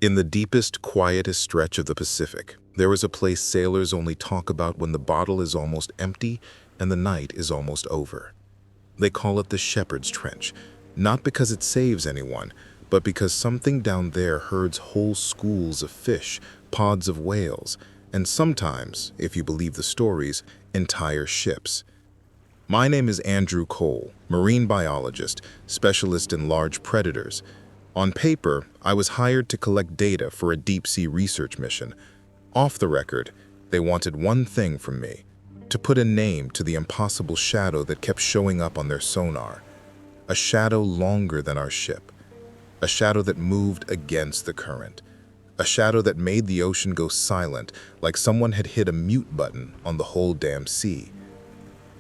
In the deepest, quietest stretch of the Pacific, there is a place sailors only talk about when the bottle is almost empty and the night is almost over. They call it the Shepherd's Trench, not because it saves anyone, but because something down there herds whole schools of fish, pods of whales, and sometimes, if you believe the stories, entire ships. My name is Andrew Cole, marine biologist, specialist in large predators. On paper, I was hired to collect data for a deep-sea research mission. Off the record, they wanted one thing from me: to put a name to the impossible shadow that kept showing up on their sonar. A shadow longer than our ship. A shadow that moved against the current. A shadow that made the ocean go silent, like someone had hit a mute button on the whole damn sea.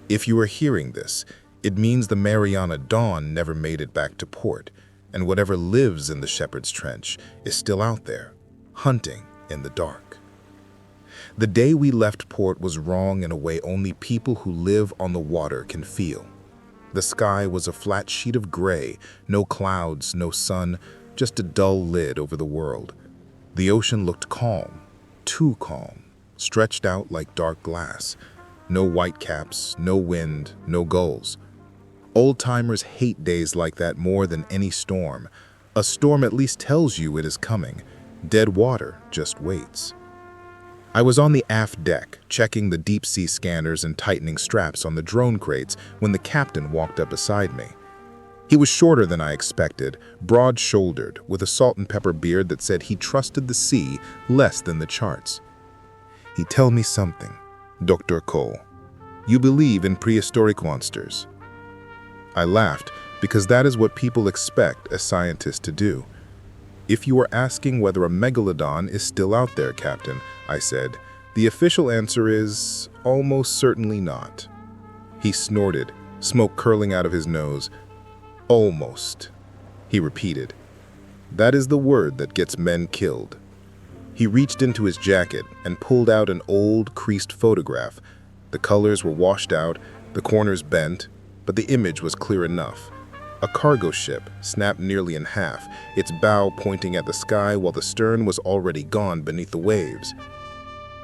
If you are hearing this, it means the Mariana Dawn never made it back to port, and whatever lives in the Shepherd's Trench is still out there, hunting in the dark. The day we left port was wrong in a way only people who live on the water can feel. The sky was a flat sheet of gray, no clouds, no sun, just a dull lid over the world. The ocean looked calm, too calm, stretched out like dark glass. No whitecaps, no wind, no gulls. Old-timers hate days like that more than any storm. A storm at least tells you it is coming. Dead water just waits. I was on the aft deck, checking the deep-sea scanners and tightening straps on the drone crates when the captain walked up beside me. He was shorter than I expected, broad-shouldered, with a salt and pepper beard that said he trusted the sea less than the charts. "He tell me something, Dr. Cole. You believe in prehistoric monsters." I laughed, because that is what people expect a scientist to do. "If you are asking whether a Megalodon is still out there, Captain," I said, "the official answer is almost certainly not." He snorted, smoke curling out of his nose. "Almost," he repeated. "That is the word that gets men killed." He reached into his jacket and pulled out an old, creased photograph. The colors were washed out, the corners bent, but the image was clear enough. A cargo ship, snapped nearly in half, its bow pointing at the sky while the stern was already gone beneath the waves.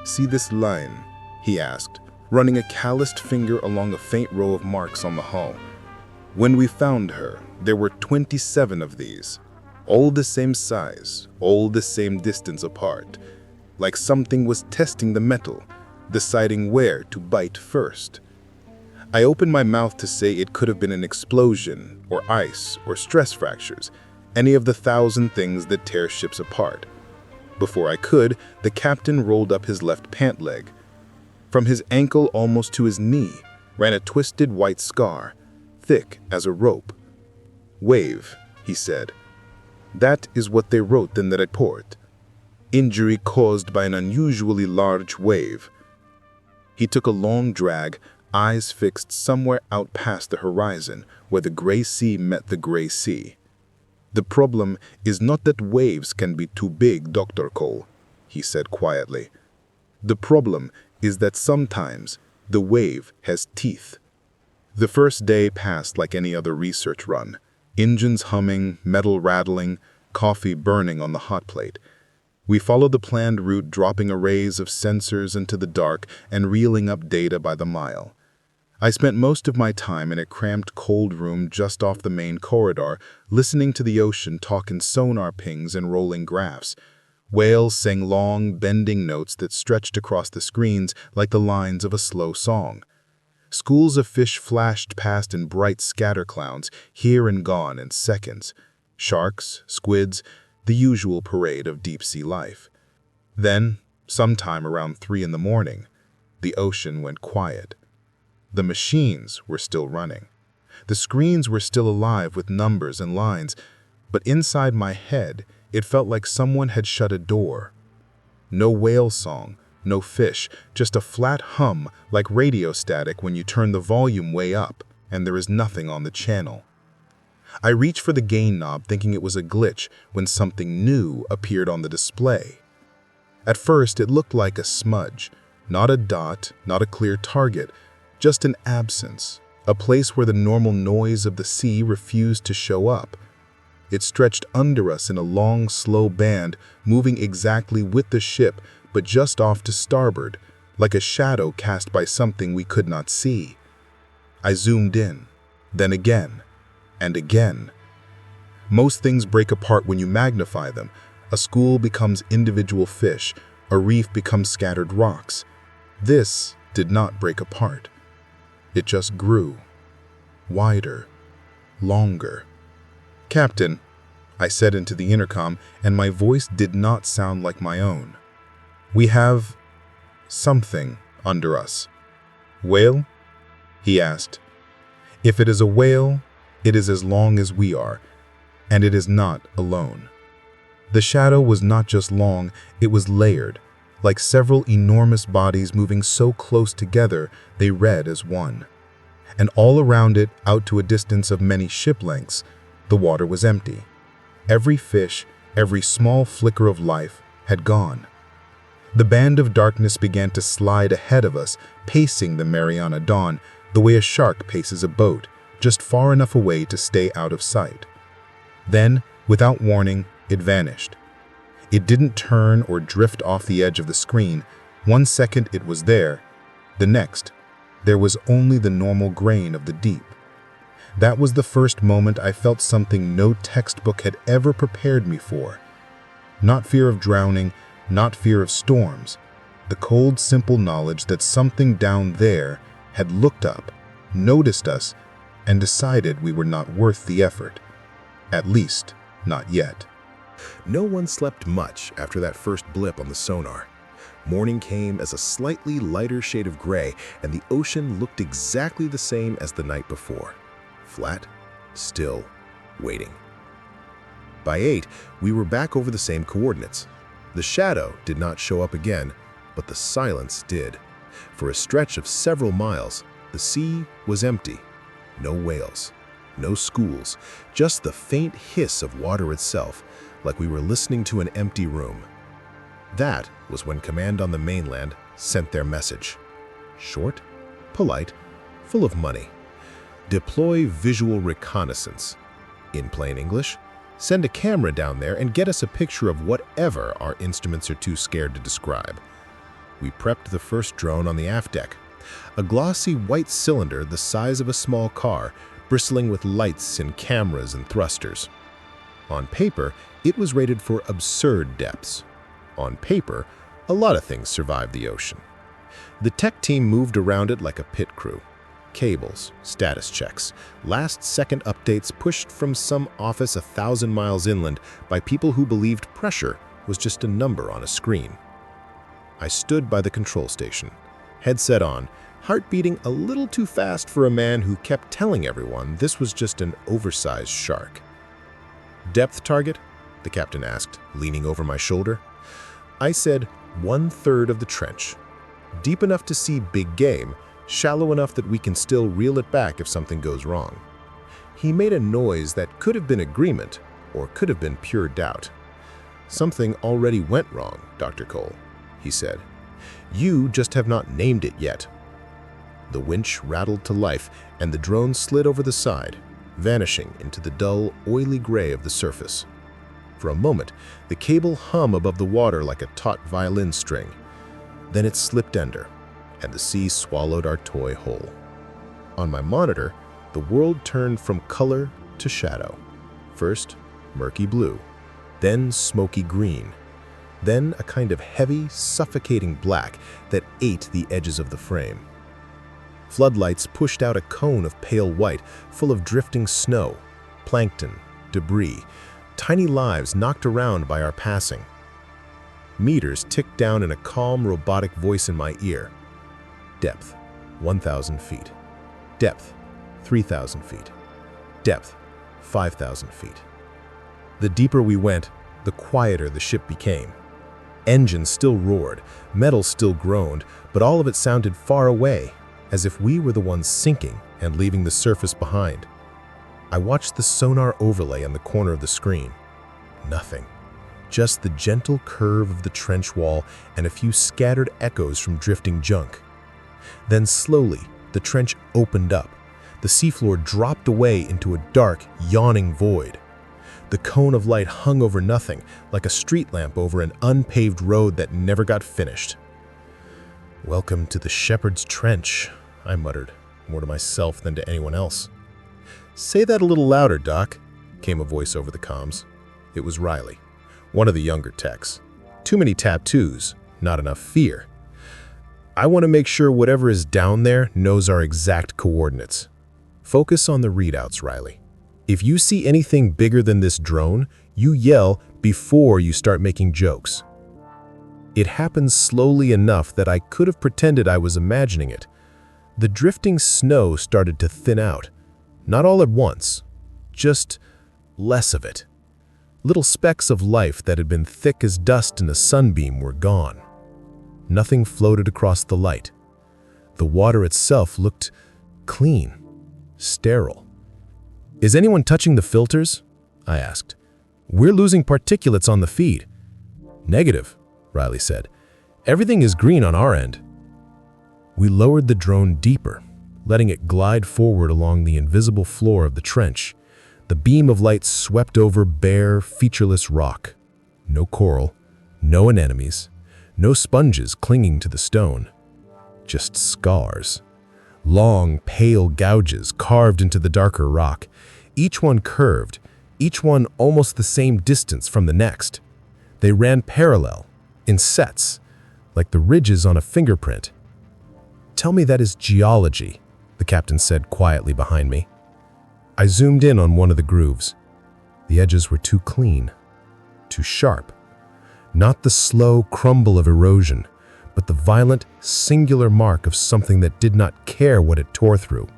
"See this line?" he asked, running a calloused finger along a faint row of marks on the hull. "When we found her, there were 27 of these. All the same size, all the same distance apart. Like something was testing the metal, deciding where to bite first." I opened my mouth to say it could have been an explosion, or ice, or stress fractures, any of the 1,000 things that tear ships apart. Before I could, the captain rolled up his left pant leg. From his ankle almost to his knee ran a twisted white scar, thick as a rope. "Wave," he said. "That is what they wrote in the report. Injury caused by an unusually large wave." He took a long drag, eyes fixed somewhere out past the horizon, where the gray sea met the gray sea. "The problem is not that waves can be too big, Dr. Cole," he said quietly. "The problem is that sometimes the wave has teeth." The first day passed like any other research run. Engines humming, metal rattling, coffee burning on the hot plate. We followed the planned route, dropping arrays of sensors into the dark and reeling up data by the mile. I spent most of my time in a cramped cold room just off the main corridor, listening to the ocean talk in sonar pings and rolling graphs. Whales sang long, bending notes that stretched across the screens like the lines of a slow song. Schools of fish flashed past in bright scatter clouds, here and gone in seconds. Sharks, squids, the usual parade of deep-sea life. Then, sometime around 3 in the morning, the ocean went quiet. The machines were still running. The screens were still alive with numbers and lines, but inside my head, it felt like someone had shut a door. No whale song, no fish, just a flat hum like radio static when you turn the volume way up and there is nothing on the channel. I reached for the gain knob thinking it was a glitch when something new appeared on the display. At first, it looked like a smudge, not a dot, not a clear target, just an absence, a place where the normal noise of the sea refused to show up. It stretched under us in a long, slow band, moving exactly with the ship, but just off to starboard, like a shadow cast by something we could not see. I zoomed in, then again, and again. Most things break apart when you magnify them. A school becomes individual fish, a reef becomes scattered rocks. This did not break apart. It just grew, wider, longer. "Captain," I said into the intercom, and my voice did not sound like my own. "We have something under us." "Whale?" he asked. "If it is a whale, it is as long as we are, and it is not alone." The shadow was not just long, it was layered, like several enormous bodies moving so close together they read as one. And all around it, out to a distance of many ship lengths, the water was empty. Every fish, every small flicker of life had gone. The band of darkness began to slide ahead of us, pacing the Mariana Dawn the way a shark paces a boat, just far enough away to stay out of sight. Then, without warning, it vanished. It didn't turn or drift off the edge of the screen. One second it was there, the next, there was only the normal grain of the deep. That was the first moment I felt something no textbook had ever prepared me for. Not fear of drowning, not fear of storms. The cold, simple knowledge that something down there had looked up, noticed us, and decided we were not worth the effort. At least, not yet. No one slept much after that first blip on the sonar. Morning came as a slightly lighter shade of gray, and the ocean looked exactly the same as the night before. Flat, still, waiting. By 8, we were back over the same coordinates. The shadow did not show up again, but the silence did. For a stretch of several miles, the sea was empty. No whales, no schools, just the faint hiss of water itself, like we were listening to an empty room. That was when Command on the mainland sent their message. Short, polite, full of money. Deploy visual reconnaissance. In plain English, send a camera down there and get us a picture of whatever our instruments are too scared to describe. We prepped the first drone on the aft deck. A glossy white cylinder the size of a small car, bristling with lights and cameras and thrusters. On paper, it was rated for absurd depths. On paper, a lot of things survived the ocean. The tech team moved around it like a pit crew. Cables, status checks, last-second updates pushed from some office 1,000 miles inland by people who believed pressure was just a number on a screen. I stood by the control station, headset on, heart beating a little too fast for a man who kept telling everyone this was just an oversized shark. "Depth target?" the captain asked, leaning over my shoulder. I said 1/3 of the trench. Deep enough to see big game, shallow enough that we can still reel it back if something goes wrong. He made a noise that could have been agreement or could have been pure doubt. "Something already went wrong, Dr. Cole," he said. "You just have not named it yet." The winch rattled to life and the drone slid over the side, vanishing into the dull, oily gray of the surface. For a moment, the cable hummed above the water like a taut violin string. Then it slipped under, and the sea swallowed our toy whole. On my monitor, the world turned from color to shadow. First, murky blue, then smoky green, then a kind of heavy, suffocating black that ate the edges of the frame. Floodlights pushed out a cone of pale white, full of drifting snow, plankton, debris, tiny lives knocked around by our passing. Meters ticked down in a calm, robotic voice in my ear. Depth, 1,000 feet. Depth, 3,000 feet. Depth, 5,000 feet. The deeper we went, the quieter the ship became. Engines still roared, metal still groaned, but all of it sounded far away, as if we were the ones sinking and leaving the surface behind. I watched the sonar overlay on the corner of the screen. Nothing. Just the gentle curve of the trench wall and a few scattered echoes from drifting junk. Then slowly, the trench opened up. The seafloor dropped away into a dark, yawning void. The cone of light hung over nothing, like a street lamp over an unpaved road that never got finished. "Welcome to the Shepherd's Trench," I muttered, more to myself than to anyone else. "Say that a little louder, Doc," came a voice over the comms. It was Riley, one of the younger techs. "Too many tattoos, not enough fear. I want to make sure whatever is down there knows our exact coordinates. Focus on the readouts, Riley. If you see anything bigger than this drone, you yell before you start making jokes." It happened slowly enough that I could have pretended I was imagining it. The drifting snow started to thin out. Not all at once, just less of it. Little specks of life that had been thick as dust in a sunbeam were gone. Nothing floated across the light. The water itself looked clean, sterile. "Is anyone touching the filters?" I asked. "We're losing particulates on the feed." "Negative," Riley said. "Everything is green on our end." We lowered the drone deeper, letting it glide forward along the invisible floor of the trench. The beam of light swept over bare, featureless rock. No coral, no anemones, no sponges clinging to the stone. Just scars. Long, pale gouges carved into the darker rock, each one curved, each one almost the same distance from the next. They ran parallel, in sets, like the ridges on a fingerprint. "Tell me that is geology," the captain said quietly behind me. I zoomed in on one of the grooves. The edges were too clean, too sharp. Not the slow crumble of erosion, but the violent, singular mark of something that did not care what it tore through.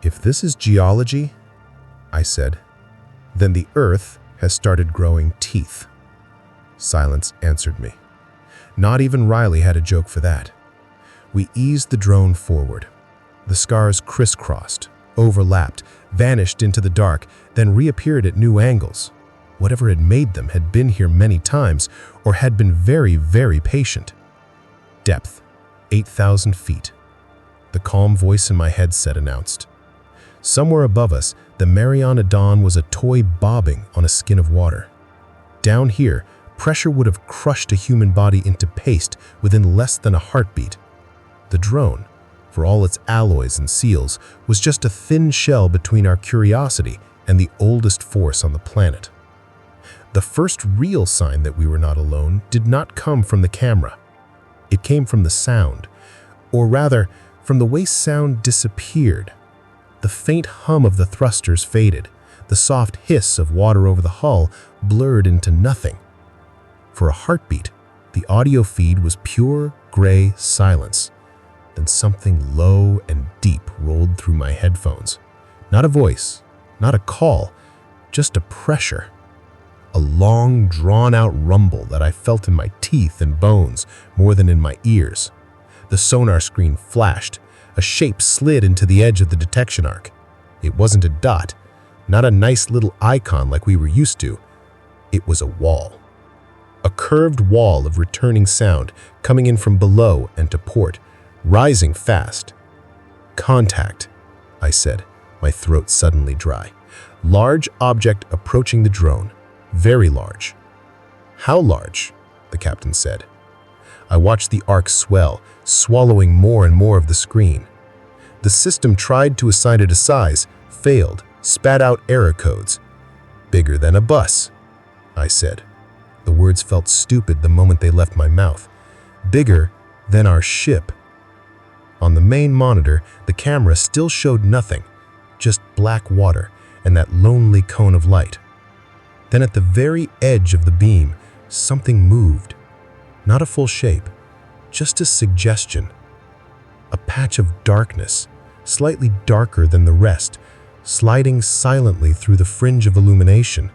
"If this is geology," I said, "then the earth has started growing teeth." Silence answered me. Not even Riley had a joke for that. We eased the drone forward. The scars crisscrossed, overlapped, vanished into the dark, then reappeared at new angles. Whatever had made them had been here many times, or had been very, very patient. Depth, 8,000 feet. The calm voice in my headset announced. Somewhere above us, the Mariana Dawn was a toy bobbing on a skin of water. Down here, pressure would have crushed a human body into paste within less than a heartbeat. The drone, for all its alloys and seals, was just a thin shell between our curiosity and the oldest force on the planet. The first real sign that we were not alone did not come from the camera. It came from the sound, or rather, from the way sound disappeared. The faint hum of the thrusters faded. The soft hiss of water over the hull blurred into nothing. For a heartbeat, the audio feed was pure gray silence. Then something low and deep rolled through my headphones. Not a voice, not a call, just a pressure. A long, drawn-out rumble that I felt in my teeth and bones more than in my ears. The sonar screen flashed. A shape slid into the edge of the detection arc. It wasn't a dot, not a nice little icon like we were used to. It was a wall. A curved wall of returning sound coming in from below and to port, rising fast. "Contact," I said, my throat suddenly dry. "Large object approaching the drone. Very large." "How large?" the captain said. I watched the arc swell, swallowing more and more of the screen. The system tried to assign it a size, failed, spat out error codes. "Bigger than a bus," I said. The words felt stupid the moment they left my mouth. "Bigger than our ship." On the main monitor, the camera still showed nothing, just black water and that lonely cone of light. Then at the very edge of the beam, something moved. Not a full shape, just a suggestion. A patch of darkness, slightly darker than the rest, sliding silently through the fringe of illumination.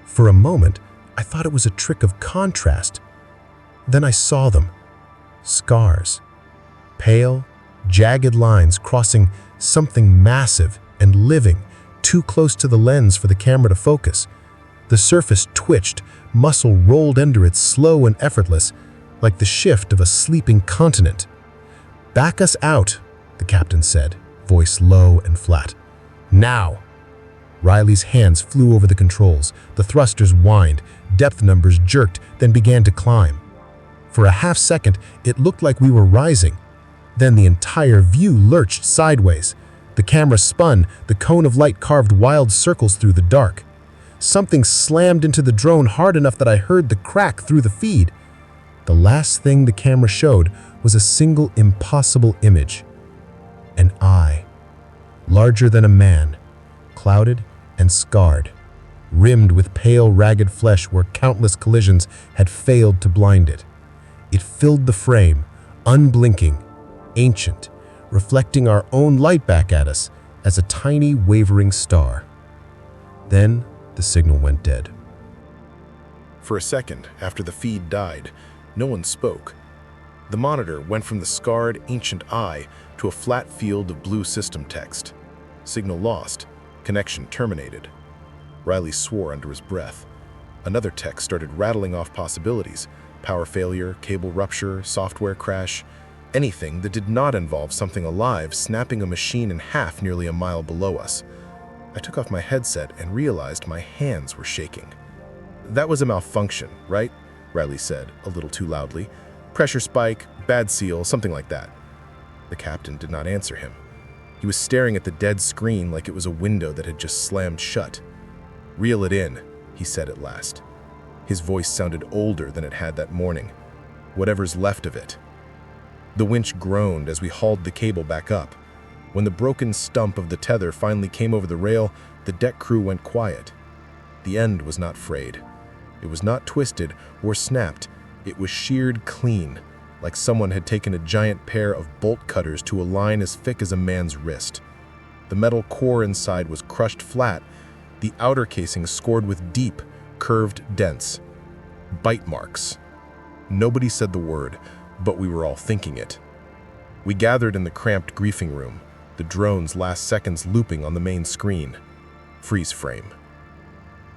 For a moment, I thought it was a trick of contrast. Then I saw them. Scars. Pale, jagged lines crossing something massive and living, too close to the lens for the camera to focus. The surface twitched, muscle rolled under it slow and effortless, like the shift of a sleeping continent. "Back us out," the captain said, voice low and flat. "Now." Riley's hands flew over the controls. The thrusters whined, depth numbers jerked, then began to climb. For a half second, it looked like we were rising. Then the entire view lurched sideways. The camera spun, the cone of light carved wild circles through the dark. Something slammed into the drone hard enough that I heard the crack through the feed. The last thing the camera showed was a single impossible image. An eye, larger than a man, clouded and scarred, rimmed with pale, ragged flesh where countless collisions had failed to blind it. It filled the frame, unblinking, ancient, reflecting our own light back at us as a tiny, wavering star. Then the signal went dead. For a second, after the feed died, no one spoke. The monitor went from the scarred, ancient eye to a flat field of blue system text. Signal lost. Connection terminated. Riley swore under his breath. Another text started rattling off possibilities. Power failure, cable rupture, software crash. Anything that did not involve something alive snapping a machine in half nearly a mile below us. I took off my headset and realized my hands were shaking. "That was a malfunction, right?" Riley said, a little too loudly. "Pressure spike, bad seal, something like that." The captain did not answer him. He was staring at the dead screen like it was a window that had just slammed shut. "Reel it in," he said at last. His voice sounded older than it had that morning. "Whatever's left of it." The winch groaned as we hauled the cable back up. When the broken stump of the tether finally came over the rail, the deck crew went quiet. The end was not frayed. It was not twisted or snapped. It was sheared clean, like someone had taken a giant pair of bolt cutters to a line as thick as a man's wrist. The metal core inside was crushed flat, the outer casing scored with deep, curved dents. Bite marks. Nobody said the word, but we were all thinking it. We gathered in the cramped griefing room, the drone's last seconds looping on the main screen. Freeze frame.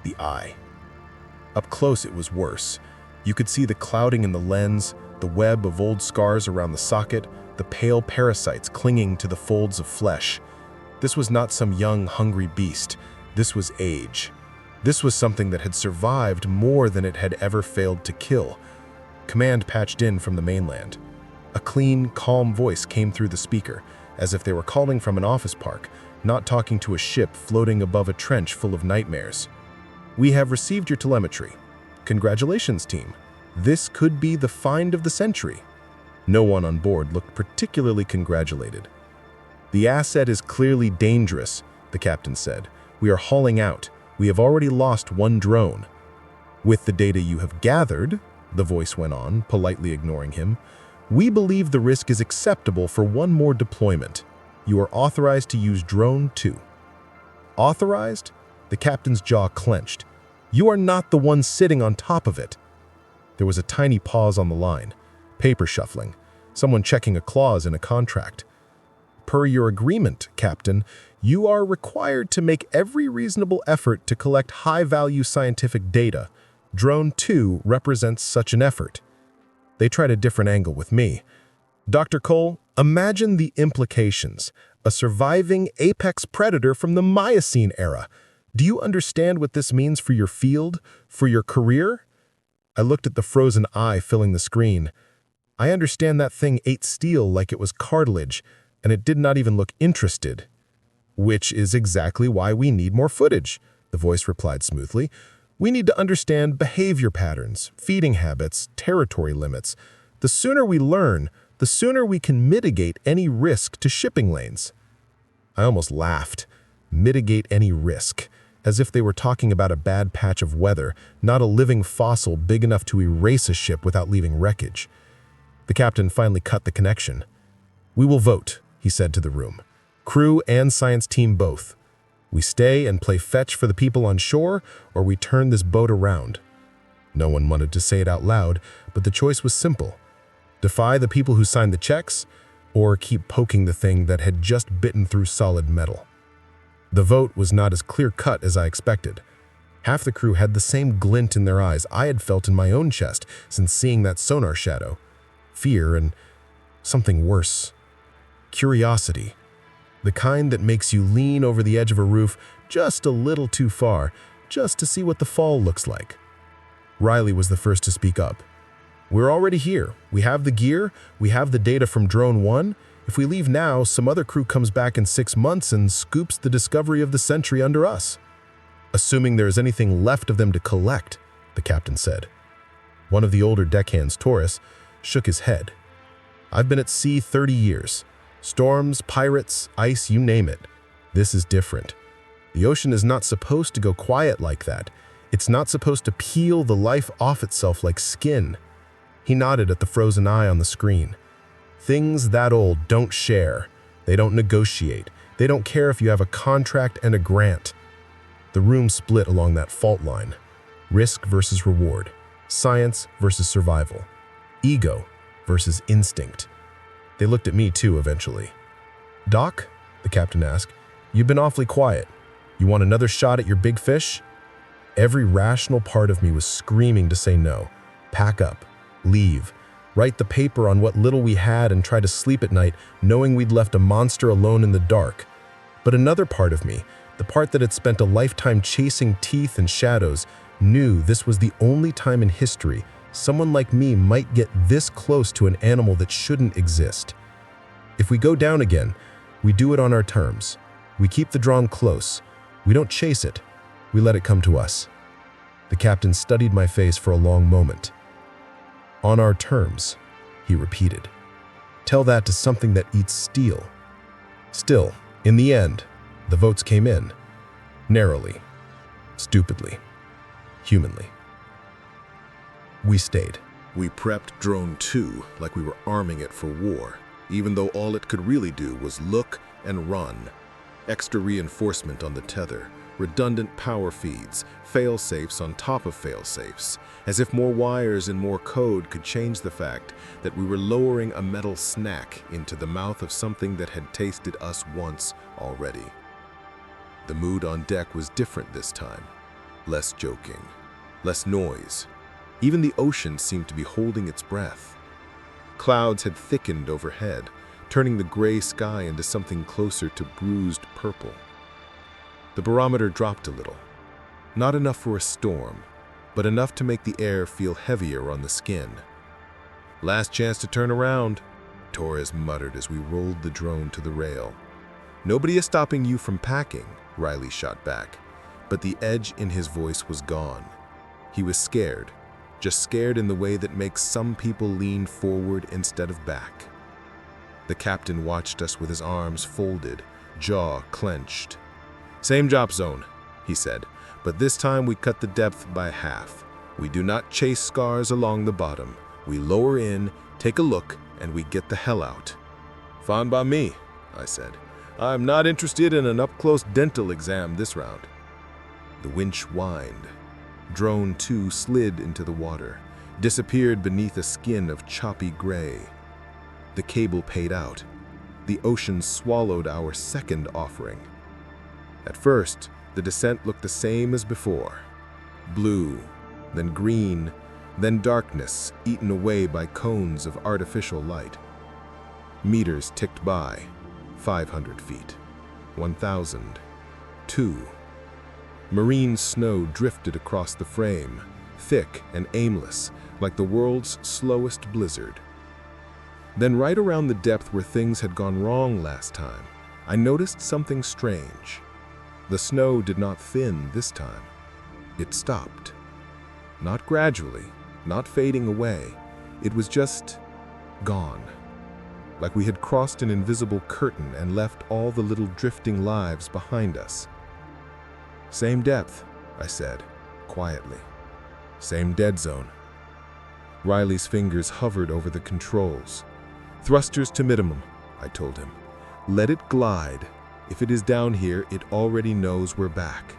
The eye. Up close it was worse. You could see the clouding in the lens, the web of old scars around the socket, the pale parasites clinging to the folds of flesh. This was not some young, hungry beast. This was age. This was something that had survived more than it had ever failed to kill. Command patched in from the mainland. A clean, calm voice came through the speaker, as if they were calling from an office park, not talking to a ship floating above a trench full of nightmares. "We have received your telemetry. Congratulations, team. This could be the find of the century." No one on board looked particularly congratulated. "The asset is clearly dangerous," the captain said. "We are hauling out. We have already lost one drone." "With the data you have gathered," the voice went on, politely ignoring him, "we believe the risk is acceptable for one more deployment. You are authorized to use Drone 2. "Authorized?" The captain's jaw clenched. "You are not the one sitting on top of it." There was a tiny pause on the line. Paper shuffling. Someone checking a clause in a contract. "Per your agreement, Captain, you are required to make every reasonable effort to collect high-value scientific data. Drone 2 represents such an effort." They tried a different angle with me. "Dr. Cole, imagine the implications. A surviving apex predator from the Miocene era. Do you understand what this means for your field, for your career?" I looked at the frozen eye filling the screen. "I understand that thing ate steel like it was cartilage, and it did not even look interested." "Which is exactly why we need more footage," the voice replied smoothly. "We need to understand behavior patterns, feeding habits, territory limits. The sooner we learn, the sooner we can mitigate any risk to shipping lanes." I almost laughed. Mitigate any risk. As if they were talking about a bad patch of weather, not a living fossil big enough to erase a ship without leaving wreckage. The captain finally cut the connection. "We will vote," he said to the room. "Crew and science team both. We stay and play fetch for the people on shore, or we turn this boat around." No one wanted to say it out loud, but the choice was simple. Defy the people who signed the checks, or keep poking the thing that had just bitten through solid metal. The vote was not as clear-cut as I expected. Half the crew had the same glint in their eyes I had felt in my own chest since seeing that sonar shadow. Fear and something worse. Curiosity. The kind that makes you lean over the edge of a roof just a little too far, just to see what the fall looks like. Riley was the first to speak up. "We're already here. We have the gear, we have the data from Drone 1. If we leave now, some other crew comes back in 6 months and scoops the discovery of the century under us." "Assuming there is anything left of them to collect," the captain said. One of the older deckhands, Taurus, shook his head. "I've been at sea 30 years. Storms, pirates, ice, you name it. This is different. The ocean is not supposed to go quiet like that. It's not supposed to peel the life off itself like skin." He nodded at the frozen eye on the screen. "Things that old don't share. They don't negotiate. They don't care if you have a contract and a grant." The room split along that fault line. Risk versus reward. Science versus survival. Ego versus instinct. They looked at me too eventually. "Doc," the captain asked, "you've been awfully quiet. You want another shot at your big fish?" Every rational part of me was screaming to say no. Pack up. Leave. Write the paper on what little we had and try to sleep at night knowing we'd left a monster alone in the dark. But another part of me, the part that had spent a lifetime chasing teeth and shadows, knew this was the only time in history someone like me might get this close to an animal that shouldn't exist. If we go down again, we do it on our terms. We keep the drawn close. We don't chase it. We let it come to us. The captain studied my face for a long moment. "On our terms," he repeated. "Tell that to something that eats steel." Still, in the end, the votes came in. Narrowly. Stupidly. Humanly. We stayed. We prepped Drone 2 like we were arming it for war, even though all it could really do was look and run. Extra reinforcement on the tether, redundant power feeds, fail-safes on top of fail-safes, as if more wires and more code could change the fact that we were lowering a metal snack into the mouth of something that had tasted us once already. The mood on deck was different this time. Less joking, less noise. Even the ocean seemed to be holding its breath. Clouds had thickened overhead, turning the gray sky into something closer to bruised purple. The barometer dropped a little. Not enough for a storm, but enough to make the air feel heavier on the skin. "Last chance to turn around," Torres muttered as we rolled the drone to the rail. "Nobody is stopping you from packing," Riley shot back, but the edge in his voice was gone. He was scared, just scared in the way that makes some people lean forward instead of back. The captain watched us with his arms folded, jaw clenched. "Same drop zone," he said, "but this time we cut the depth by half. We do not chase scars along the bottom. We lower in, take a look, and we get the hell out." "Fine by me," I said. "I'm not interested in an up-close dental exam this round." The winch whined. Drone 2 slid into the water, disappeared beneath a skin of choppy gray. The cable paid out. The ocean swallowed our second offering. At first, the descent looked the same as before. Blue, then green, then darkness eaten away by cones of artificial light. Meters ticked by. 500 feet. 1,000. 2. Marine snow drifted across the frame, thick and aimless, like the world's slowest blizzard. Then right around the depth where things had gone wrong last time, I noticed something strange. The snow did not thin this time. It stopped. Not gradually, not fading away. It was just gone. Like we had crossed an invisible curtain and left all the little drifting lives behind us. "Same depth," I said, quietly. "Same dead zone." Riley's fingers hovered over the controls. "Thrusters to minimum," I told him. "Let it glide. If it is down here, it already knows we're back."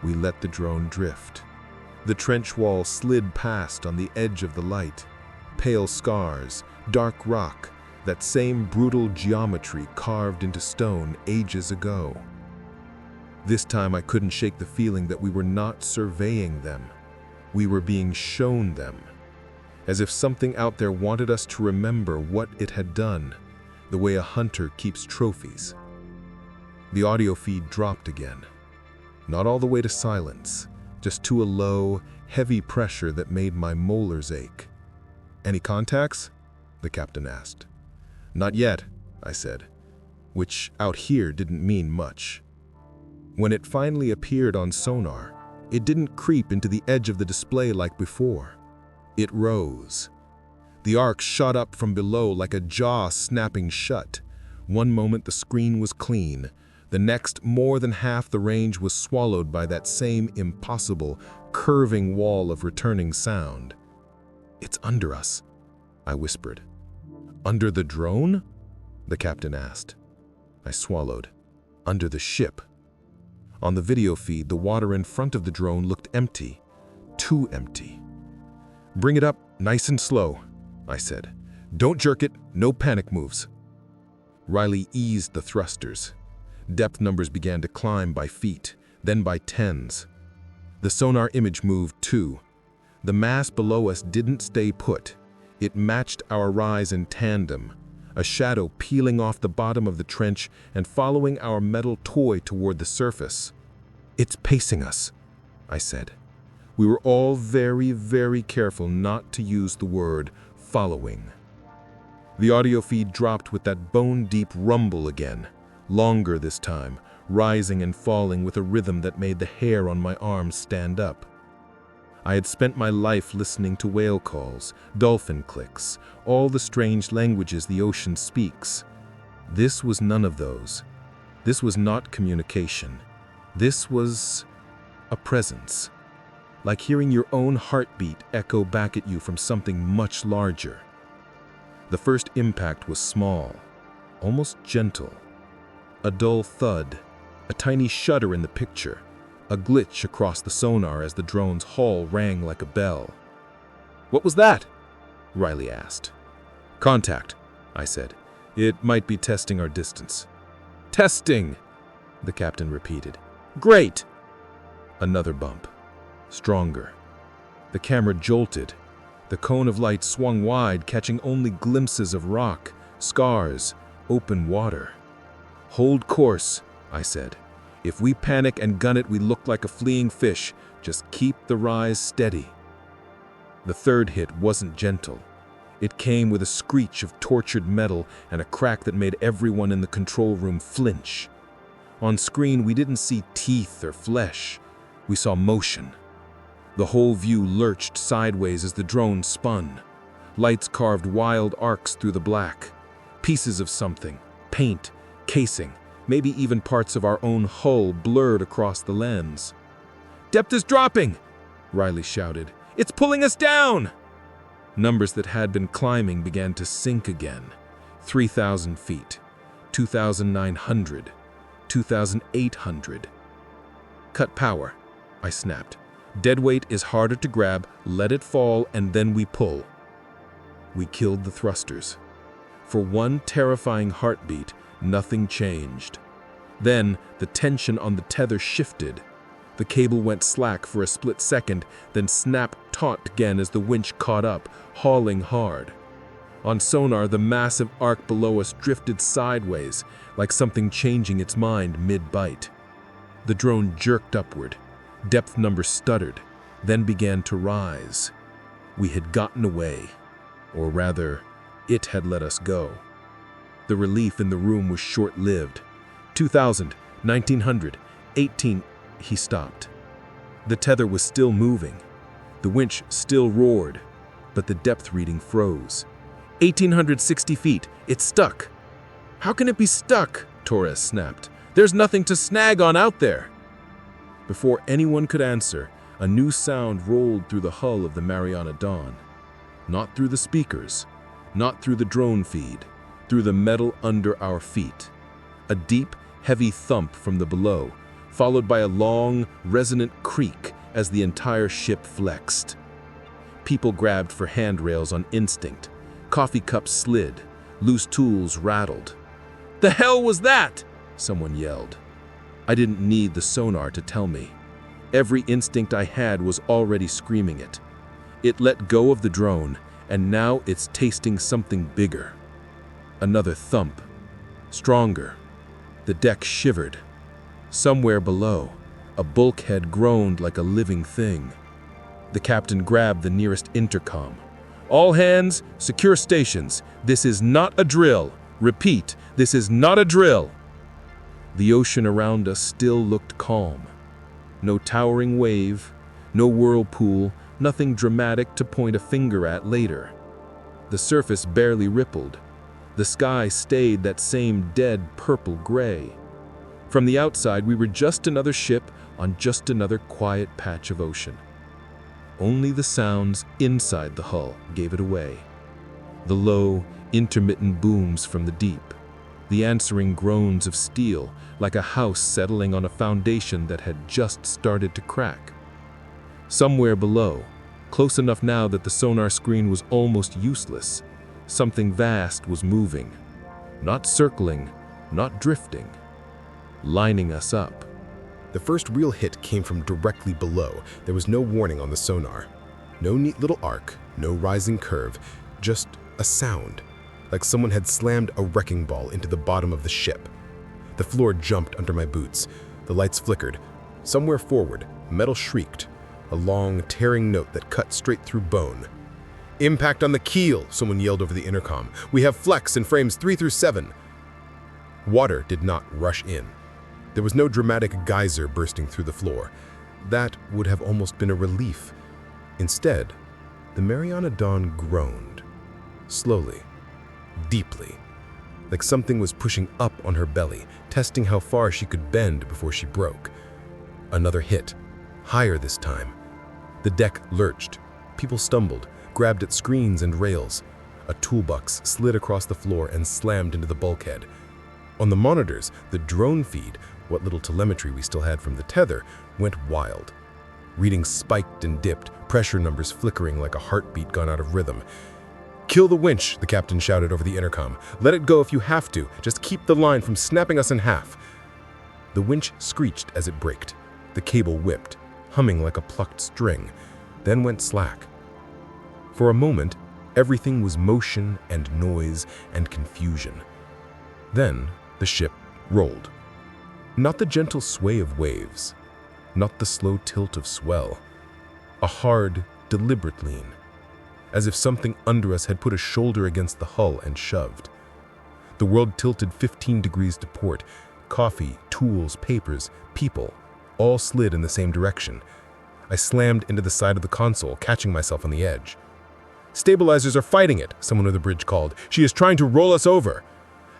We let the drone drift. The trench wall slid past on the edge of the light. Pale scars, dark rock, that same brutal geometry carved into stone ages ago. This time I couldn't shake the feeling that we were not surveying them. We were being shown them. As if something out there wanted us to remember what it had done, the way a hunter keeps trophies. The audio feed dropped again. Not all the way to silence, just to a low, heavy pressure that made my molars ache. "Any contacts?" the captain asked. "Not yet," I said, which out here didn't mean much. When it finally appeared on sonar, it didn't creep into the edge of the display like before. It rose. The arc shot up from below like a jaw snapping shut. One moment the screen was clean. The next, more than half the range was swallowed by that same impossible, curving wall of returning sound. "It's under us," I whispered. "Under the drone?" the captain asked. I swallowed. "Under the ship." On the video feed, the water in front of the drone looked empty. Too empty. "Bring it up, nice and slow," I said. "Don't jerk it, no panic moves." Riley eased the thrusters. Depth numbers began to climb by feet, then by tens. The sonar image moved too. The mass below us didn't stay put. It matched our rise in tandem, a shadow peeling off the bottom of the trench and following our metal toy toward the surface. "It's pacing us," I said. We were all very, very careful not to use the word following. The audio feed dropped with that bone-deep rumble again, longer this time, rising and falling with a rhythm that made the hair on my arms stand up. I had spent my life listening to whale calls, dolphin clicks, all the strange languages the ocean speaks. This was none of those. This was not communication. This was a presence. Like hearing your own heartbeat echo back at you from something much larger. The first impact was small, almost gentle. A dull thud, a tiny shudder in the picture, a glitch across the sonar as the drone's hull rang like a bell. "What was that?" Riley asked. "Contact," I said. "It might be testing our distance." "Testing," the captain repeated. "Great!" Another bump. Stronger. The camera jolted. The cone of light swung wide, catching only glimpses of rock, scars, open water. "Hold course," I said. "If we panic and gun it, we look like a fleeing fish. Just keep the rise steady." The third hit wasn't gentle. It came with a screech of tortured metal and a crack that made everyone in the control room flinch. On screen, we didn't see teeth or flesh. We saw motion. The whole view lurched sideways as the drone spun. Lights carved wild arcs through the black. Pieces of something, paint, casing, maybe even parts of our own hull blurred across the lens. "Depth is dropping!" Riley shouted. "It's pulling us down!" Numbers that had been climbing began to sink again. 3,000 feet, 2,900, 2,800. "Cut power," I snapped. "Dead weight is harder to grab, let it fall, and then we pull." We killed the thrusters. For one terrifying heartbeat, nothing changed. Then, the tension on the tether shifted. The cable went slack for a split second, then snapped taut again as the winch caught up, hauling hard. On sonar, the massive arc below us drifted sideways, like something changing its mind mid-bite. The drone jerked upward. Depth numbers stuttered, then began to rise. We had gotten away. Or rather, it had let us go. The relief in the room was short-lived. 2,000, 1,900, 18... He stopped. The tether was still moving. The winch still roared, but the depth reading froze. 1,860 feet. It's stuck. "How can it be stuck?" Torres snapped. "There's nothing to snag on out there." Before anyone could answer, a new sound rolled through the hull of the Mariana Dawn. Not through the speakers, not through the drone feed, through the metal under our feet. A deep, heavy thump from the below, followed by a long, resonant creak as the entire ship flexed. People grabbed for handrails on instinct. Coffee cups slid. Loose tools rattled. "The hell was that?" someone yelled. I didn't need the sonar to tell me. Every instinct I had was already screaming it. It let go of the drone, and now it's tasting something bigger. Another thump. Stronger. The deck shivered. Somewhere below, A bulkhead groaned like a living thing. The captain grabbed the nearest intercom. "All hands, secure stations. This is not a drill. Repeat, this is not a drill." The ocean around us still looked calm. No towering wave, no whirlpool, nothing dramatic to point a finger at later. The surface barely rippled. The sky stayed that same dead purple gray. From the outside, we were just another ship on just another quiet patch of ocean. Only the sounds inside the hull gave it away. The low, intermittent booms from the deep. The answering groans of steel, like a house settling on a foundation that had just started to crack. Somewhere below, close enough now that the sonar screen was almost useless, something vast was moving. Not circling, not drifting. Lining us up. The first real hit came from directly below. There was no warning on the sonar. No neat little arc, no rising curve, just a sound, like someone had slammed a wrecking ball into the bottom of the ship. The floor jumped under my boots. The lights flickered. Somewhere forward, metal shrieked, a long, tearing note that cut straight through bone. "Impact on the keel," someone yelled over the intercom. "We have flex in frames 3 through 7. Water did not rush in. There was no dramatic geyser bursting through the floor. That would have almost been a relief. Instead, the Mariana Dawn groaned. Slowly, deeply, like something was pushing up on her belly, testing how far she could bend before she broke. Another hit, higher this time. The deck lurched. People stumbled, grabbed at screens and rails. A toolbox slid across the floor and slammed into the bulkhead. On the monitors, the drone feed, what little telemetry we still had from the tether, went wild. Readings spiked and dipped, pressure numbers flickering like a heartbeat gone out of rhythm. "Kill the winch," the captain shouted over the intercom. "Let it go if you have to. Just keep the line from snapping us in half." The winch screeched as it braked. The cable whipped, humming like a plucked string, then went slack. For a moment, everything was motion and noise and confusion. Then the ship rolled. Not the gentle sway of waves, not the slow tilt of swell. A hard, deliberate lean, as if something under us had put a shoulder against the hull and shoved. The world tilted 15 degrees to port. Coffee, tools, papers, people, all slid in the same direction. I slammed into the side of the console, catching myself on the edge. "Stabilizers are fighting it," someone on the bridge called. "She is trying to roll us over."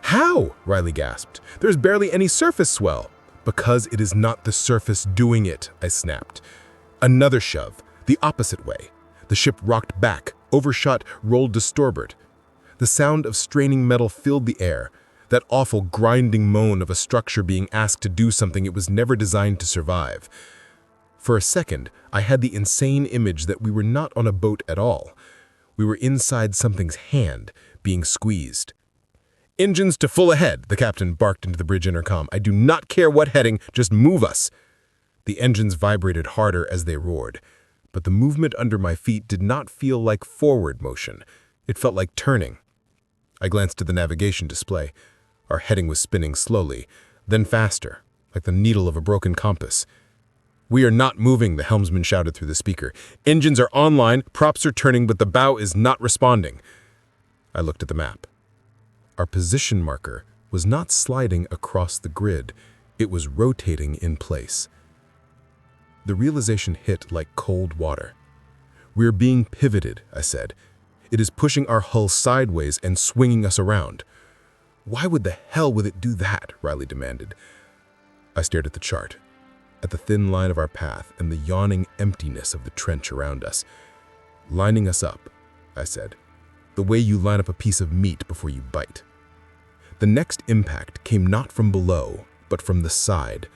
"How?" Riley gasped. "There's barely any surface swell." "Because it is not the surface doing it," I snapped. Another shove, the opposite way. The ship rocked back, overshot, rolled to starboard. The sound of straining metal filled the air, that awful grinding moan of a structure being asked to do something it was never designed to survive. For a second, I had the insane image that we were not on a boat at all. We were inside something's hand, being squeezed. "Engines to full ahead," the captain barked into the bridge intercom. "I do not care what heading, just move us." The engines vibrated harder as they roared, but the movement under my feet did not feel like forward motion. It felt like turning. I glanced at the navigation display. Our heading was spinning slowly, then faster, like the needle of a broken compass. "We are not moving," the helmsman shouted through the speaker. "Engines are online, props are turning, but the bow is not responding." I looked at the map. Our position marker was not sliding across the grid, it was rotating in place. The realization hit like cold water. "We're being pivoted," I said. "It is pushing our hull sideways and swinging us around." "Why would the hell would it do that?" Riley demanded. I stared at the chart, at the thin line of our path and the yawning emptiness of the trench around us. "Lining us up," I said, "the way you line up a piece of meat before you bite." The next impact came not from below, but from the side.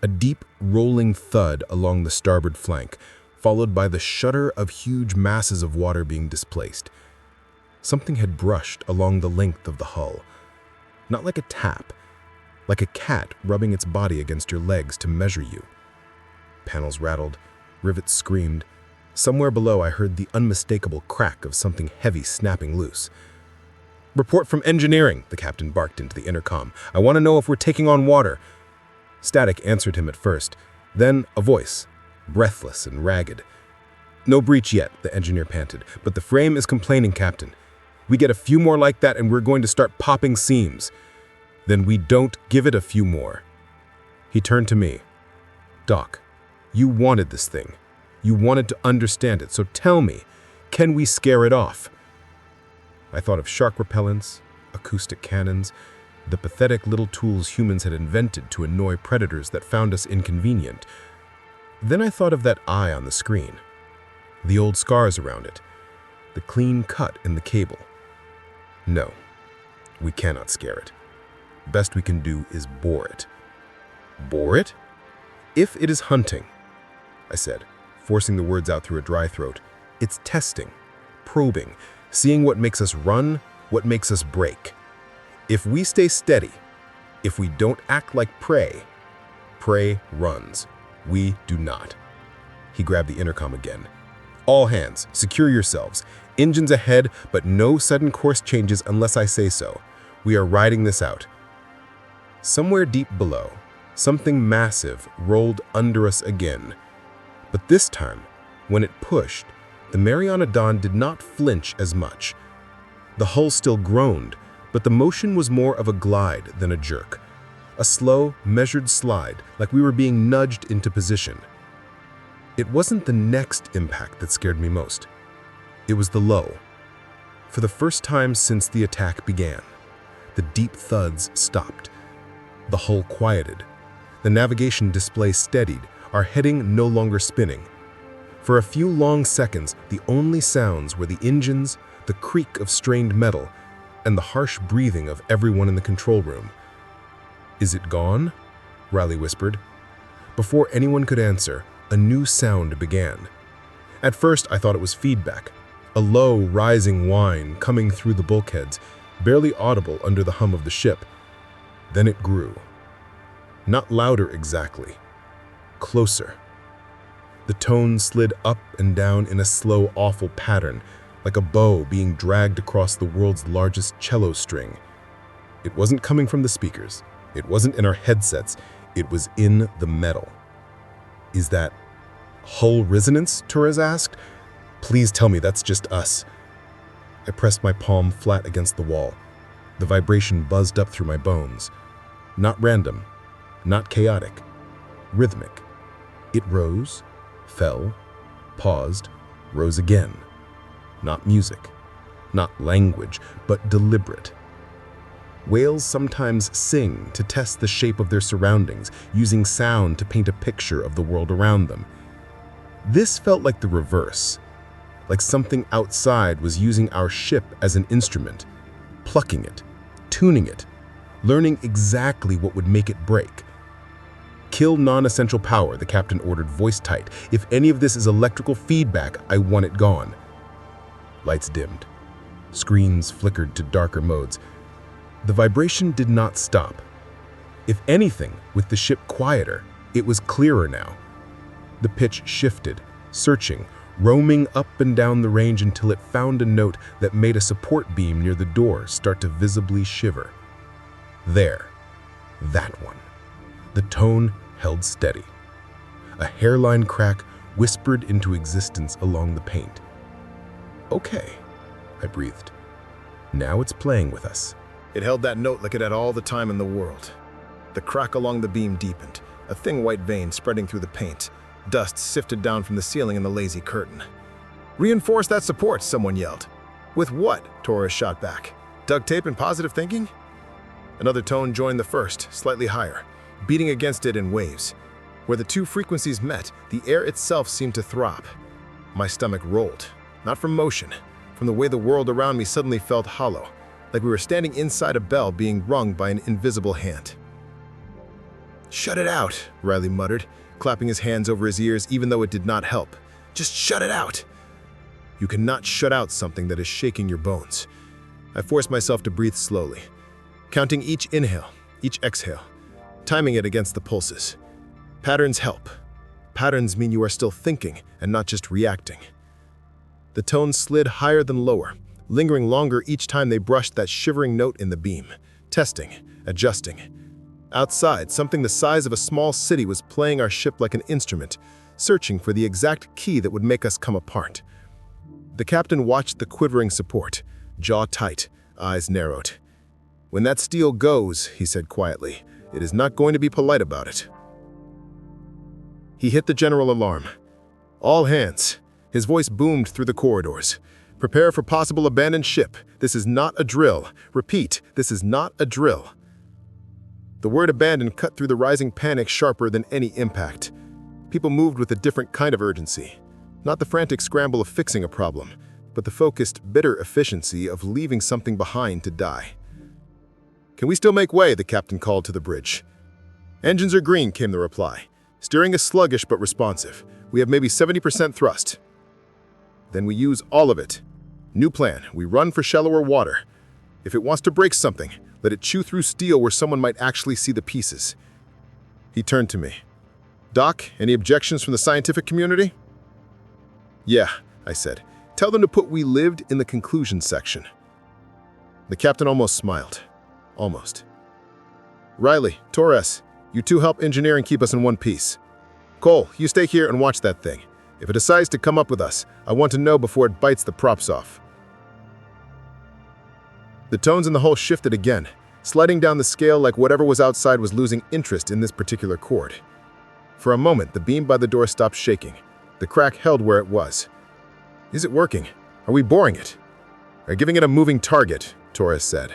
A deep, rolling thud along the starboard flank, followed by the shudder of huge masses of water being displaced. Something had brushed along the length of the hull. Not like a tap, like a cat rubbing its body against your legs to measure you. Panels rattled, rivets screamed. Somewhere below I heard the unmistakable crack of something heavy snapping loose. "Report from engineering," the captain barked into the intercom. "I want to know if we're taking on water." Static answered him at first, Then a voice, breathless and ragged. "No breach yet," the engineer panted, "but the frame is complaining, Captain. We get a few more like that and we're going to start popping seams." "Then we don't give it a few more." He turned to me. "Doc, you wanted this thing. You wanted to understand it, so tell me, can we scare it off?" I thought of shark repellents, acoustic cannons, the pathetic little tools humans had invented to annoy predators that found us inconvenient. Then I thought of that eye on the screen, the old scars around it, the clean cut in the cable. No, we cannot scare it. Best we can do is bore it. Bore it? If it is hunting, I said, forcing the words out through a dry throat, it's testing, probing, seeing what makes us run, what makes us break. If we stay steady, if we don't act like prey, prey runs. We do not. He grabbed the intercom again. "All hands, secure yourselves. Engines ahead, but no sudden course changes unless I say so. We are riding this out." Somewhere deep below, something massive rolled under us again. But this time, when it pushed, the Mariana Dawn did not flinch as much. The hull still groaned, but the motion was more of a glide than a jerk. A slow, measured slide, like we were being nudged into position. It wasn't the next impact that scared me most. It was the low. For the first time since the attack began, the deep thuds stopped. The hull quieted. The navigation display steadied, our heading no longer spinning. For a few long seconds, the only sounds were the engines, the creak of strained metal, and the harsh breathing of everyone in the control room. "Is it gone?" Riley whispered. Before anyone could answer, a new sound began. At first, I thought it was feedback, a low, rising whine coming through the bulkheads, barely audible under the hum of the ship. Then it grew. Not louder exactly. Closer. The tone slid up and down in a slow, awful pattern, like a bow being dragged across the world's largest cello string. It wasn't coming from the speakers. It wasn't in our headsets. It was in the metal. "Is that hull resonance?" Torres asked. "Please tell me that's just us." I pressed my palm flat against the wall. The vibration buzzed up through my bones. Not random, not chaotic, rhythmic. It rose, fell, paused, rose again. Not music, not language, but deliberate. Whales sometimes sing to test the shape of their surroundings, using sound to paint a picture of the world around them. This felt like the reverse, like something outside was using our ship as an instrument, plucking it, tuning it, learning exactly what would make it break. "Kill non-essential power," the captain ordered, voice tight. "If any of this is electrical feedback, I want it gone." Lights dimmed. Screens flickered to darker modes. The vibration did not stop. If anything, with the ship quieter, it was clearer now. The pitch shifted, searching, roaming up and down the range until it found a note that made a support beam near the door start to visibly shiver. There. That one. The tone held steady. A hairline crack whispered into existence along the paint. "Okay," I breathed. "Now it's playing with us." It held that note like it had all the time in the world. The crack along the beam deepened, a thin white vein spreading through the paint. Dust sifted down from the ceiling in the lazy curtain. "Reinforce that support," someone yelled. "With what?" Torres shot back. "Duct tape and positive thinking?" Another tone joined the first, slightly higher, beating against it in waves. Where the two frequencies met, the air itself seemed to throb. My stomach rolled, not from motion, from the way the world around me suddenly felt hollow, like we were standing inside a bell being rung by an invisible hand. "Shut it out," Riley muttered, clapping his hands over his ears even though it did not help. "Just shut it out." You cannot shut out something that is shaking your bones. I forced myself to breathe slowly, counting each inhale, each exhale, timing it against the pulses. Patterns help. Patterns mean you are still thinking and not just reacting. The tone slid higher than lower, lingering longer each time they brushed that shivering note in the beam, testing, adjusting. Outside, something the size of a small city was playing our ship like an instrument, searching for the exact key that would make us come apart. The captain watched the quivering support, jaw tight, eyes narrowed. "When that steel goes," he said quietly, "it is not going to be polite about it." He hit the general alarm. "All hands." His voice boomed through the corridors. "Prepare for possible abandoned ship. This is not a drill. Repeat, this is not a drill." The word abandoned cut through the rising panic sharper than any impact. People moved with a different kind of urgency. Not the frantic scramble of fixing a problem, but the focused, bitter efficiency of leaving something behind to die. "Can we still make way?" the captain called to the bridge. "Engines are green," came the reply. "Steering is sluggish but responsive. We have maybe 70% thrust." "Then we use all of it. New plan, we run for shallower water. If it wants to break something, let it chew through steel where someone might actually see the pieces." He turned to me. "Doc, any objections from the scientific community?" "Yeah," I said. "Tell them to put 'we lived' in the conclusion section." The captain almost smiled. Almost. "Riley, Torres, you two help engineer and keep us in one piece. Cole, you stay here and watch that thing. If it decides to come up with us, I want to know before it bites the props off." The tones in the hull shifted again, sliding down the scale like whatever was outside was losing interest in this particular chord. For a moment, the beam by the door stopped shaking. The crack held where it was. "Is it working? Are we boring it?" "Are giving it a moving target," Torres said.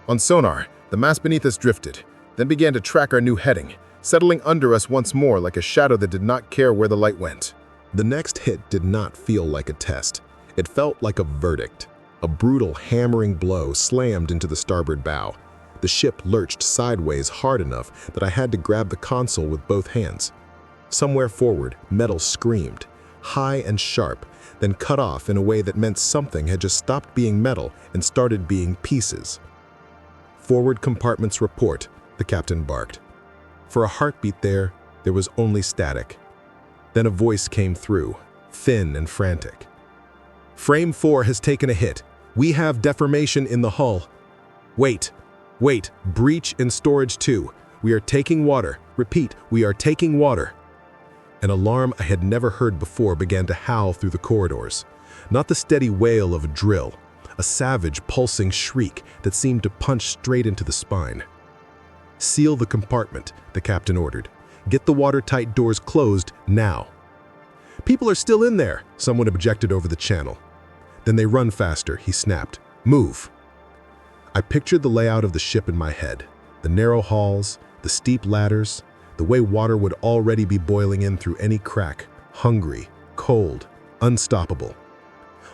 On sonar, the mass beneath us drifted, then began to track our new heading, settling under us once more like a shadow that did not care where the light went. The next hit did not feel like a test. It felt like a verdict. A brutal, hammering blow slammed into the starboard bow. The ship lurched sideways hard enough that I had to grab the console with both hands. Somewhere forward, metal screamed, high and sharp, then cut off in a way that meant something had just stopped being metal and started being pieces. "Forward compartments report," the captain barked. For a heartbeat there was only static. Then a voice came through, thin and frantic. "Frame 4 has taken a hit. We have deformation in the hull. Wait, breach in storage 2. We are taking water. Repeat, we are taking water." An alarm I had never heard before began to howl through the corridors. Not the steady wail of a drill, a savage, pulsing shriek that seemed to punch straight into the spine. "Seal the compartment," the captain ordered. "Get the watertight doors closed now." "People are still in there," someone objected over the channel. "Then they run faster," he snapped. "Move." I pictured the layout of the ship in my head. The narrow halls, the steep ladders, the way water would already be boiling in through any crack, hungry, cold, unstoppable.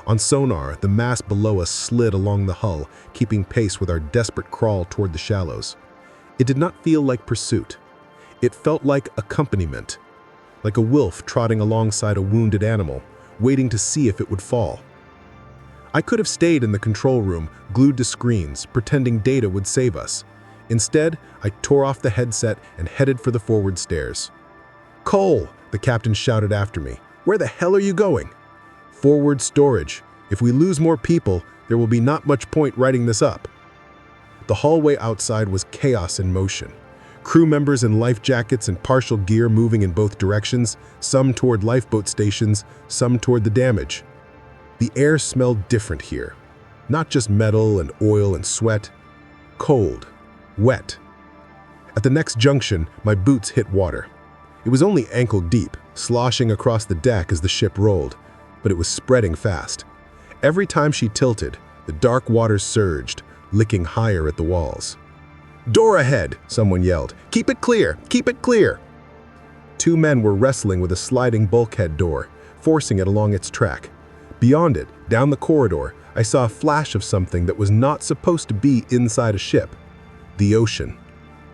On sonar, the mass below us slid along the hull, keeping pace with our desperate crawl toward the shallows. It did not feel like pursuit. It felt like accompaniment, like a wolf trotting alongside a wounded animal, waiting to see if it would fall. I could have stayed in the control room, glued to screens, pretending data would save us. Instead, I tore off the headset and headed for the forward stairs. "Cole!" the captain shouted after me. "Where the hell are you going?" "Forward storage. If we lose more people, there will be not much point writing this up." The hallway outside was chaos in motion. Crew members in life jackets and partial gear moving in both directions, some toward lifeboat stations, some toward the damage. The air smelled different here. Not just metal and oil and sweat. Cold. Wet. At the next junction, my boots hit water. It was only ankle deep, sloshing across the deck as the ship rolled, but it was spreading fast. Every time she tilted, the dark waters surged, licking higher at the walls. "Door ahead!" someone yelled. "Keep it clear! Keep it clear!" Two men were wrestling with a sliding bulkhead door, forcing it along its track. Beyond it, down the corridor, I saw a flash of something that was not supposed to be inside a ship. The ocean.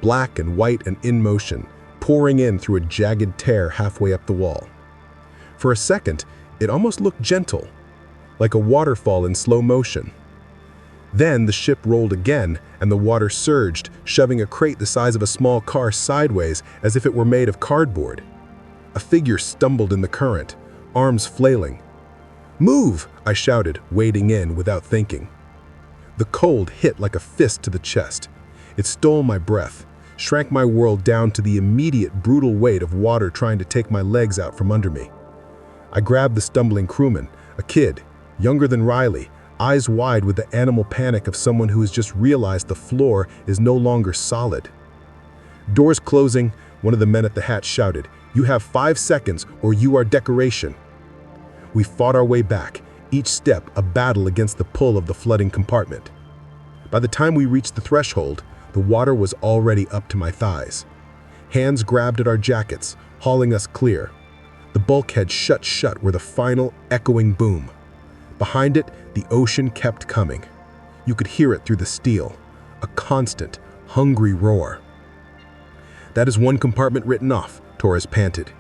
Black and white and in motion, pouring in through a jagged tear halfway up the wall. For a second, it almost looked gentle, like a waterfall in slow motion. Then the ship rolled again, and the water surged, shoving a crate the size of a small car sideways as if it were made of cardboard. A figure stumbled in the current, arms flailing. "Move!" I shouted, wading in without thinking. The cold hit like a fist to the chest. It stole my breath, shrank my world down to the immediate brutal weight of water trying to take my legs out from under me. I grabbed the stumbling crewman, a kid, younger than Riley, eyes wide with the animal panic of someone who has just realized the floor is no longer solid. Doors closing, one of the men at the hatch shouted, "You have 5 seconds or you are decoration." We fought our way back, each step a battle against the pull of the flooding compartment. By the time we reached the threshold, the water was already up to my thighs. Hands grabbed at our jackets, hauling us clear. The bulkhead shut with a final, echoing boom. Behind it, the ocean kept coming. You could hear it through the steel, a constant, hungry roar. "That is one compartment written off," Torres panted.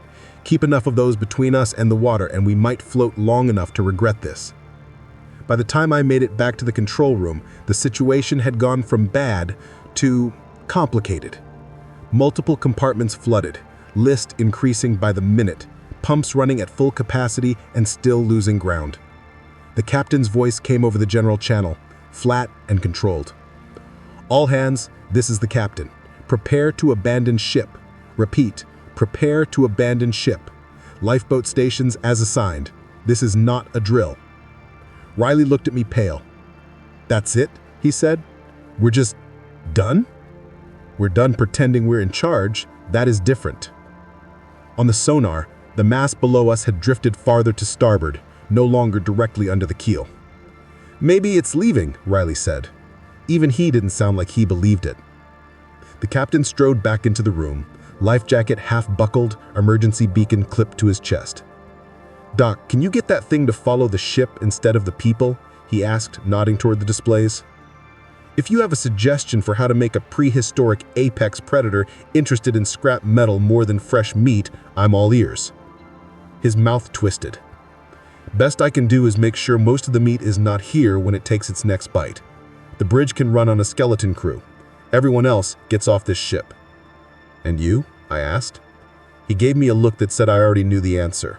"Keep enough of those between us and the water and we might float long enough to regret this." By the time I made it back to the control room, the situation had gone from bad to complicated. Multiple compartments flooded, list increasing by the minute, pumps running at full capacity and still losing ground. The captain's voice came over the general channel, flat and controlled. "All hands, this is the captain. Prepare to abandon ship. Repeat, prepare to abandon ship. Lifeboat stations as assigned. This is not a drill." Riley looked at me pale. "That's it?" he said. "We're just done?" "We're done pretending we're in charge. That is different." On the sonar, the mass below us had drifted farther to starboard, no longer directly under the keel. "Maybe it's leaving," Riley said. Even he didn't sound like he believed it. The captain strode back into the room, life jacket half buckled, emergency beacon clipped to his chest. "Doc, can you get that thing to follow the ship instead of the people?" he asked, nodding toward the displays. "If you have a suggestion for how to make a prehistoric apex predator interested in scrap metal more than fresh meat, I'm all ears." His mouth twisted. "Best I can do is make sure most of the meat is not here when it takes its next bite. The bridge can run on a skeleton crew. Everyone else gets off this ship." "And you?" I asked. He gave me a look that said I already knew the answer.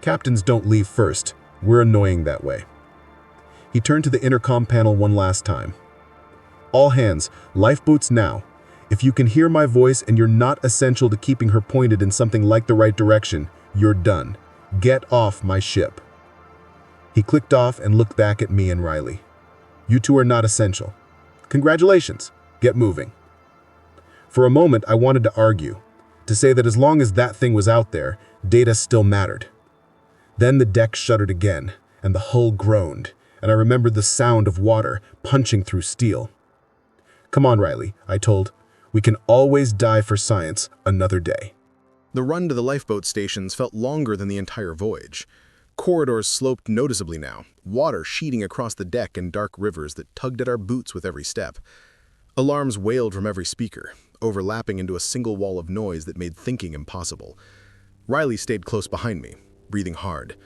"Captains don't leave first. We're annoying that way." He turned to the intercom panel one last time. "All hands, lifeboats now. If you can hear my voice and you're not essential to keeping her pointed in something like the right direction, you're done. Get off my ship." He clicked off and looked back at me and Riley. "You two are not essential. Congratulations. Get moving." For a moment, I wanted to argue, to say that as long as that thing was out there, data still mattered. Then the deck shuddered again, and the hull groaned, and I remembered the sound of water punching through steel. "Come on, Riley," I told. "We can always die for science another day." The run to the lifeboat stations felt longer than the entire voyage. Corridors sloped noticeably now, water sheeting across the deck in dark rivers that tugged at our boots with every step. Alarms wailed from every speaker, overlapping into a single wall of noise that made thinking impossible. Riley stayed close behind me, breathing hard,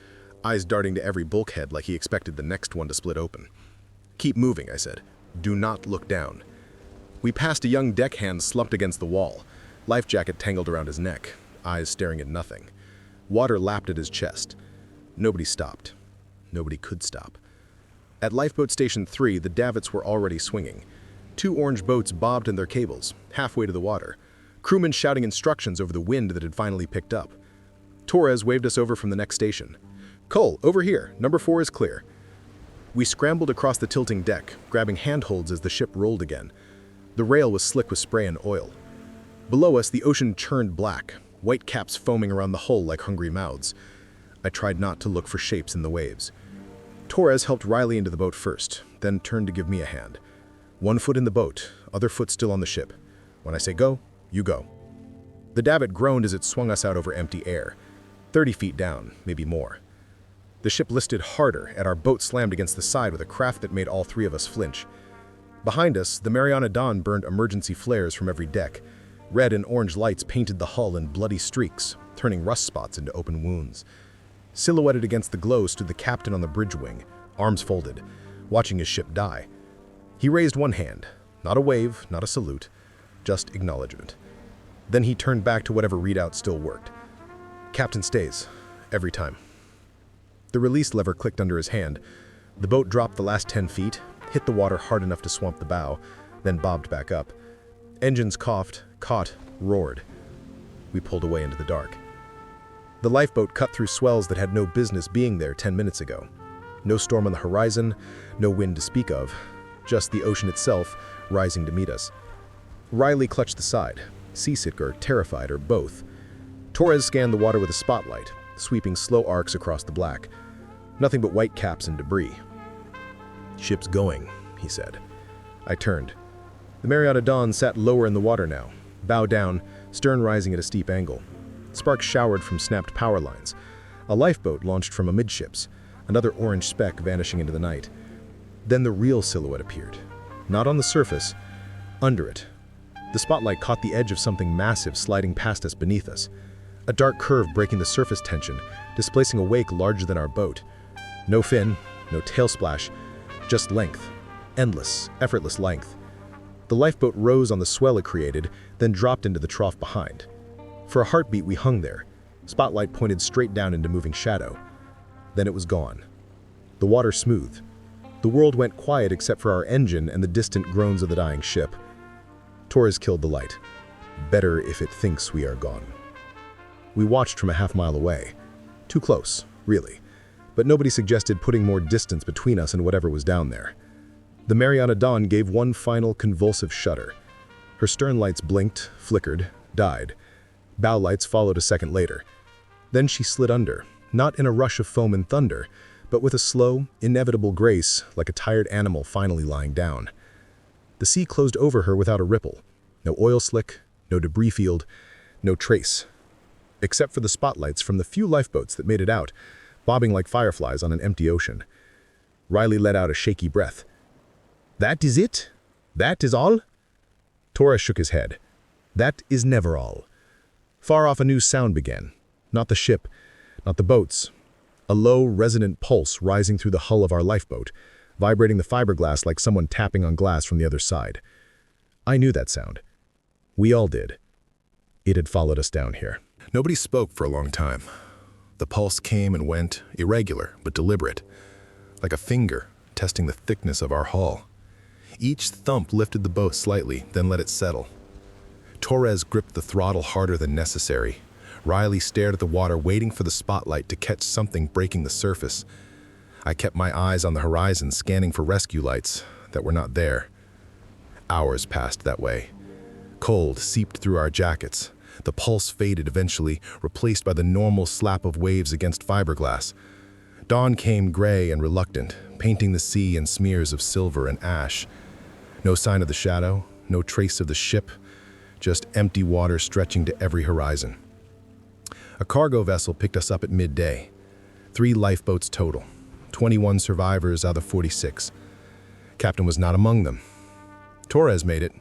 eyes darting to every bulkhead like he expected the next one to split open. "Keep moving," I said. "Do not look down." We passed a young deckhand slumped against the wall, life jacket tangled around his neck, eyes staring at nothing. Water lapped at his chest. Nobody stopped. Nobody could stop. At Lifeboat Station 3, the davits were already swinging. 2 orange boats bobbed in their cables, halfway to the water, crewmen shouting instructions over the wind that had finally picked up. Torres waved us over from the next station. "Cole, over here. Number 4 is clear." We scrambled across the tilting deck, grabbing handholds as the ship rolled again. The rail was slick with spray and oil. Below us, the ocean churned black, white caps foaming around the hull like hungry mouths. I tried not to look for shapes in the waves. Torres helped Riley into the boat first, then turned to give me a hand. One foot in the boat, other foot still on the ship. When I say go, you go. The davit groaned as it swung us out over empty air, 30 feet down, maybe more. The ship listed harder, and our boat slammed against the side with a craft that made all 3 of us flinch. Behind us, the Mariana Dawn burned emergency flares from every deck. Red and orange lights painted the hull in bloody streaks, turning rust spots into open wounds. Silhouetted against the glow stood the captain on the bridge wing, arms folded, watching his ship die. He raised one hand, not a wave, not a salute, just acknowledgement. Then he turned back to whatever readout still worked. "Captain stays, every time." The release lever clicked under his hand. The boat dropped the last 10 feet, hit the water hard enough to swamp the bow, then bobbed back up. Engines coughed, caught, roared. We pulled away into the dark. The lifeboat cut through swells that had no business being there 10 minutes ago. No storm on the horizon, no wind to speak of, just the ocean itself rising to meet us. Riley clutched the side, seasick or terrified or both. Torres scanned the water with a spotlight, sweeping slow arcs across the black. Nothing but white caps and debris. "Ship's going," he said. I turned. The Mariana Dawn sat lower in the water now, bow down, stern rising at a steep angle. Sparks showered from snapped power lines. A lifeboat launched from amidships, another orange speck vanishing into the night. Then the real silhouette appeared. Not on the surface, under it. The spotlight caught the edge of something massive sliding past us beneath us. A dark curve breaking the surface tension, displacing a wake larger than our boat. No fin, no tail splash, just length. Endless, effortless length. The lifeboat rose on the swell it created, then dropped into the trough behind. For a heartbeat we hung there. Spotlight pointed straight down into moving shadow. Then it was gone. The water smoothed. The world went quiet except for our engine and the distant groans of the dying ship. Torres killed the light. Better if it thinks we are gone. We watched from a half-mile away. Too close, really. But nobody suggested putting more distance between us and whatever was down there. The Mariana Dawn gave one final convulsive shudder. Her stern lights blinked, flickered, died. Bow lights followed a second later. Then she slid under, not in a rush of foam and thunder, but with a slow, inevitable grace, like a tired animal finally lying down. The sea closed over her without a ripple. No oil slick, no debris field, no trace. Except for the spotlights from the few lifeboats that made it out, bobbing like fireflies on an empty ocean. Riley let out a shaky breath. "That is it? That is all?" Torres shook his head. "That is never all." Far off a new sound began. Not the ship, not the boats. A low, resonant pulse rising through the hull of our lifeboat, vibrating the fiberglass like someone tapping on glass from the other side. I knew that sound. We all did. It had followed us down here. Nobody spoke for a long time. The pulse came and went, irregular but deliberate, like a finger testing the thickness of our hull. Each thump lifted the boat slightly, then let it settle. Torres gripped the throttle harder than necessary. Riley stared at the water, waiting for the spotlight to catch something breaking the surface. I kept my eyes on the horizon, scanning for rescue lights that were not there. Hours passed that way. Cold seeped through our jackets. The pulse faded eventually, replaced by the normal slap of waves against fiberglass. Dawn came gray and reluctant, painting the sea in smears of silver and ash. No sign of the shadow, no trace of the ship, just empty water stretching to every horizon. A cargo vessel picked us up at midday. 3 lifeboats total, 21 survivors out of 46. Captain was not among them. Torres made it.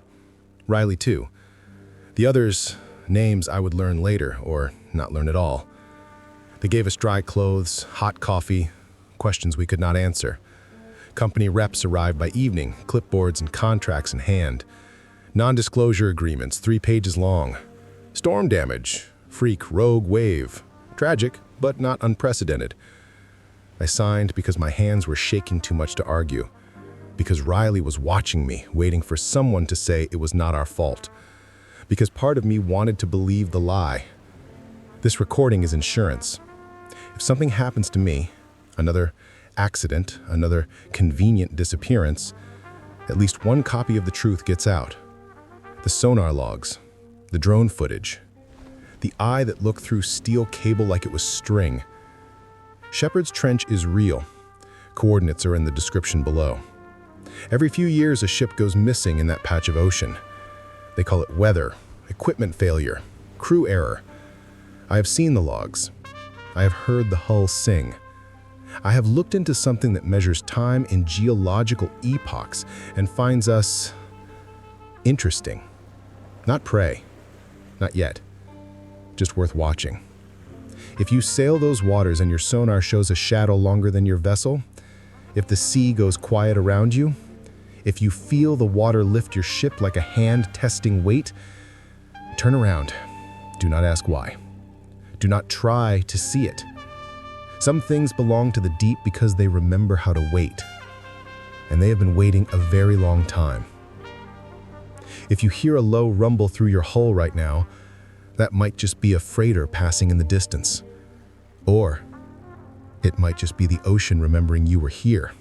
Riley too. The others, names I would learn later, or not learn at all. They gave us dry clothes, hot coffee, questions we could not answer. Company reps arrived by evening, clipboards and contracts in hand. Non-disclosure agreements, 3 pages long. Storm damage, freak rogue wave. Tragic, but not unprecedented. I signed because my hands were shaking too much to argue. Because Riley was watching me, waiting for someone to say it was not our fault. Because part of me wanted to believe the lie. This recording is insurance. If something happens to me, another accident, another convenient disappearance, at least one copy of the truth gets out. The sonar logs, the drone footage, the eye that looked through steel cable like it was string. Shepherd's Trench is real. Coordinates are in the description below. Every few years, a ship goes missing in that patch of ocean. They call it weather, equipment failure, crew error. I have seen the logs. I have heard the hull sing. I have looked into something that measures time in geological epochs and finds us interesting. Not prey. Not yet. Just worth watching. If you sail those waters and your sonar shows a shadow longer than your vessel, if the sea goes quiet around you, if you feel the water lift your ship like a hand testing weight, turn around. Do not ask why. Do not try to see it. Some things belong to the deep because they remember how to wait. And they have been waiting a very long time. If you hear a low rumble through your hull right now, that might just be a freighter passing in the distance. Or it might just be the ocean remembering you were here.